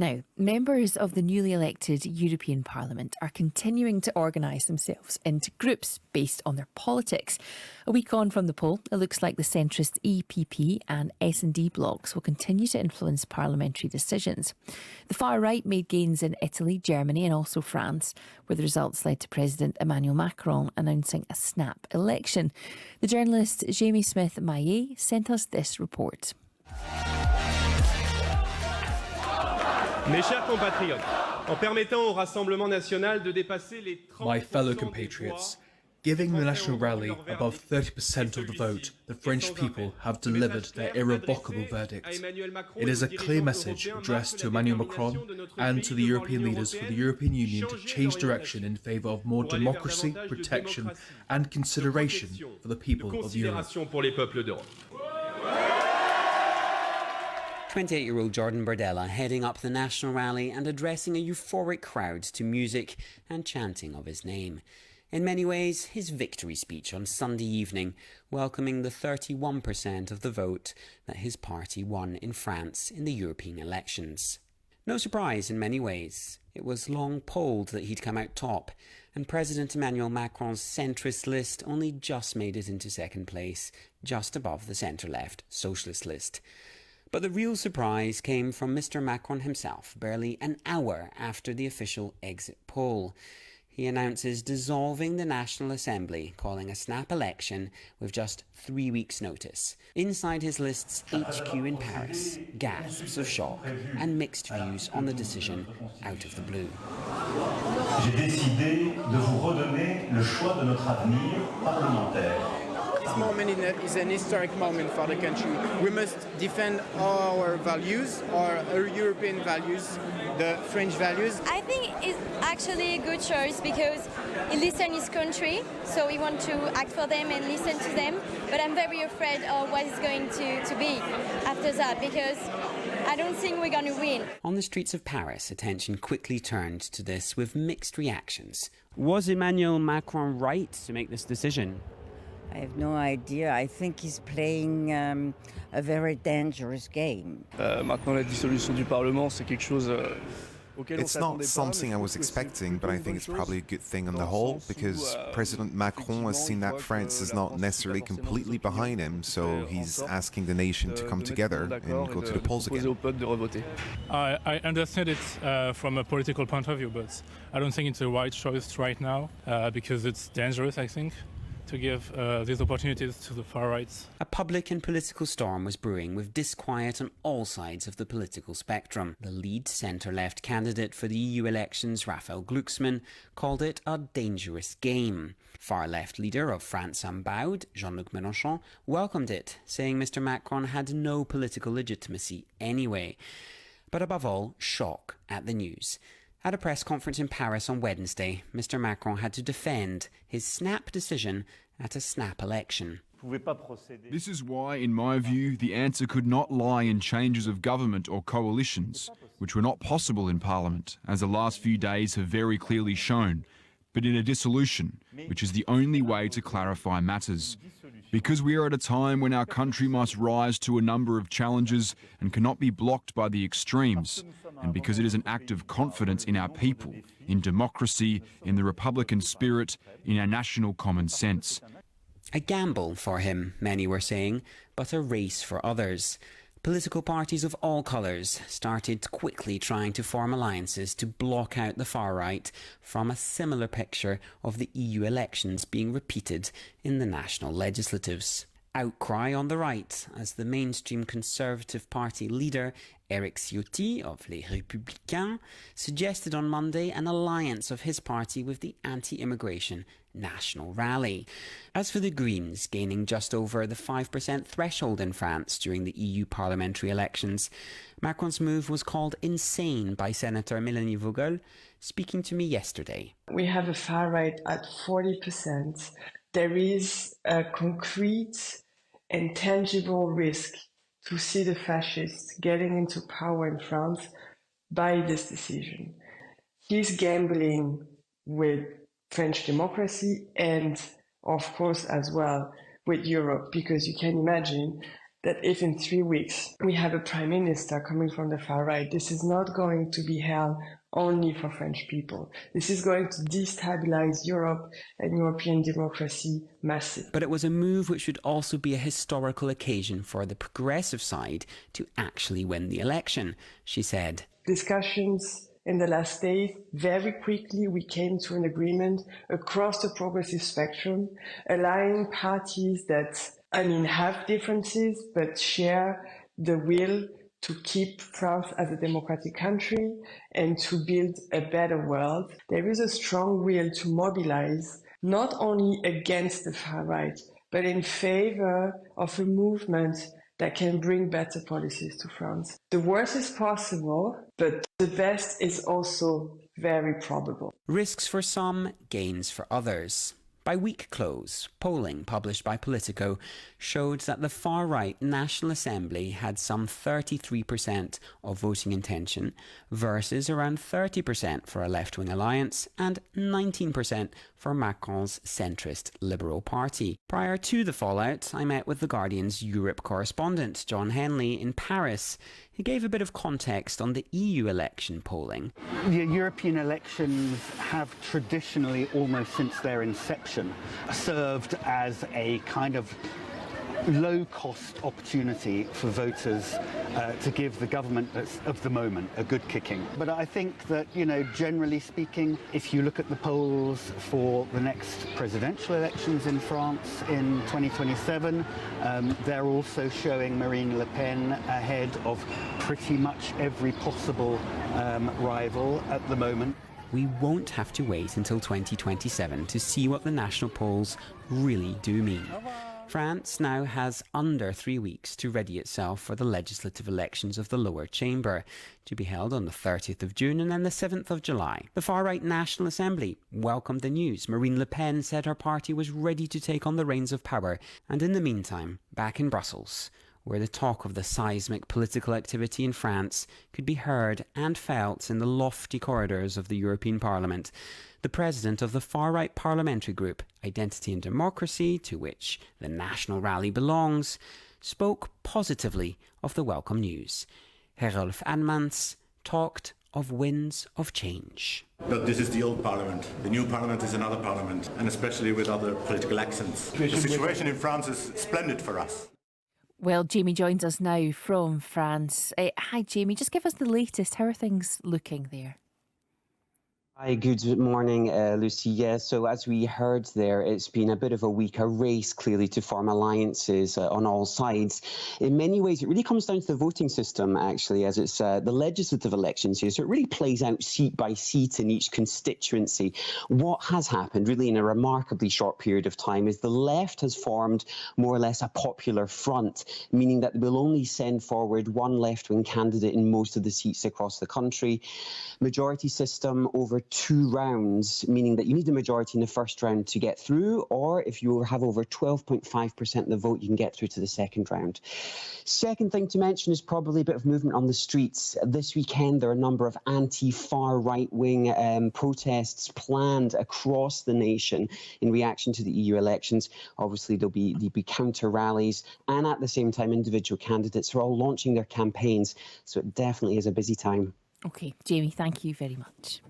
Now, members of the newly elected European Parliament are continuing to organise themselves into groups based on their politics. A week on from the poll, it looks like the centrist EPP and S&D blocs will continue to influence parliamentary decisions. The far right made gains in Italy, Germany and also France, where the results led to President Emmanuel Macron announcing a snap election. The journalist Jamie Smith-Maillet sent us this report. Mes chers compatriotes, en permettant au Rassemblement national de dépasser les 30%. My fellow compatriots, giving the National Rally above 30% of the vote, the French people have delivered their irrevocable verdict. It is a clear message addressed to Emmanuel Macron and to the European leaders for the European Union to change direction in favour of more democracy, protection and consideration for the people of Europe. 28-year-old Jordan Bardella heading up the National Rally and addressing a euphoric crowd to music and chanting of his name. In many ways, his victory speech on Sunday evening, welcoming the 31% of the vote that his party won in France in the European elections. No surprise in many ways. It was long polled that he'd come out top, and President Emmanuel Macron's centrist list only just made it into second place, just above the centre-left socialist list. But the real surprise came from Mr. Macron himself, barely an hour after the official exit poll. He announces dissolving the National Assembly, calling a snap election with just 3 weeks' notice. Inside his list's HQ in Paris, gasps of shock and mixed views on the decision out of the blue. J'ai décidé de vous redonner le choix de notre avenir parlementaire. This moment is an historic moment for the country. We must defend our values, our European values, the French values. I think it's actually a good choice because he listens his country, so we want to act for them and listen to them. But I'm very afraid of what it's going to be after that because I don't think we're going to win. On the streets of Paris, attention quickly turned to this with mixed reactions. Was Emmanuel Macron right to make this decision? I have no idea. I think he's playing a very dangerous game. Maintenant, la dissolution du Parlement, c'est quelque chose It's not something I was expecting, but I think it's probably a good thing on the whole, because President Macron has seen that France is not necessarily completely behind him, so he's asking the nation to come together and go to the polls again. I understand it from a political point of view, but I don't think it's the right choice right now, because it's dangerous, I think, to give these opportunities to the far right. A public and political storm was brewing with disquiet on all sides of the political spectrum. The lead centre-left candidate for the EU elections, Raphael Glucksmann, called it a dangerous game. Far-left leader of France Unbowed, Jean-Luc Mélenchon, welcomed it, saying Mr. Macron had no political legitimacy anyway. But above all, shock at the news. At a press conference in Paris on Wednesday, Mr. Macron had to defend his snap decision at a snap election. This is why, in my view, the answer could not lie in changes of government or coalitions, which were not possible in Parliament, as the last few days have very clearly shown, but in a dissolution, which is the only way to clarify matters. Because we are at a time when our country must rise to a number of challenges and cannot be blocked by the extremes, and because it is an act of confidence in our people, in democracy, in the Republican spirit, in our national common sense. A gamble for him, many were saying, but a race for others. Political parties of all colours started quickly trying to form alliances to block out the far right from a similar picture of the EU elections being repeated in the national legislatives. Outcry on the right as the mainstream Conservative Party leader Éric Ciotti of Les Républicains suggested on Monday an alliance of his party with the anti-immigration National Rally. As for the Greens, gaining just over the 5% threshold in France during the EU parliamentary elections, Macron's move was called insane by Senator Mélanie Vogel, speaking to me yesterday. We have a far right at 40%. There is a concrete and tangible risk to see the fascists getting into power in France by this decision. He's gambling with French democracy and, of course, as well with Europe, because you can imagine that if in 3 weeks we have a prime minister coming from the far right, this is not going to be hell only for French people. This is going to destabilize Europe and European democracy massively. But it was a move which would also be a historical occasion for the progressive side to actually win the election, she said. Discussions in the last days, very quickly we came to an agreement across the progressive spectrum, allowing parties that have differences but share the will to keep France as a democratic country and to build a better world. There is a strong will to mobilize not only against the far right, but in favor of a movement that can bring better policies to France. The worst is possible, but the best is also very probable. Risks for some, gains for others. By week close, polling published by Politico showed that the far-right National Assembly had some 33% of voting intention versus around 30% for a left-wing alliance and 19% for Macron's centrist Liberal Party. Prior to the fallout, I met with The Guardian's Europe correspondent John Henley in Paris. He gave a bit of context on the EU election polling. The European elections have traditionally, almost since their inception, served as a kind of low-cost opportunity for voters to give the government of the moment a good kicking. But I think that, generally speaking, if you look at the polls for the next presidential elections in France in 2027, they're also showing Marine Le Pen ahead of pretty much every possible rival at the moment. We won't have to wait until 2027 to see what the national polls really do mean. France now has under 3 weeks to ready itself for the legislative elections of the lower chamber, to be held on the 30th of June and then the 7th of July. The far-right National Assembly welcomed the news. Marine Le Pen said her party was ready to take on the reins of power, and in the meantime, back in Brussels, where the talk of the seismic political activity in France could be heard and felt in the lofty corridors of the European Parliament, the president of the far-right parliamentary group, Identity and Democracy, to which the National Rally belongs, spoke positively of the welcome news. Gerolf Anmans talked of winds of change. But this is the old parliament. The new parliament is another parliament, and especially with other political accents. The situation in France is splendid for us. Well, Jamie joins us now from France. Hi, Jamie. Just give us the latest. How are things looking there? Hi, good morning, Lucy. Yeah, so as we heard there, it's been a bit of a week, a race clearly to form alliances on all sides. In many ways, it really comes down to the voting system, actually, as it's the legislative elections here. So it really plays out seat by seat in each constituency. What has happened really in a remarkably short period of time is the left has formed more or less a popular front, meaning that we'll only send forward one left-wing candidate in most of the seats across the country. Majority system over 2 rounds, meaning that you need a majority in the first round to get through, or if you have over 12.5% of the vote, you can get through to the second round. Second thing to mention is probably a bit of movement on the streets. This weekend, there are a number of anti-far right-wing protests planned across the nation in reaction to the EU elections. Obviously, there'll be counter-rallies, and at the same time, individual candidates are all launching their campaigns, so it definitely is a busy time. OK, Jamie, thank you very much.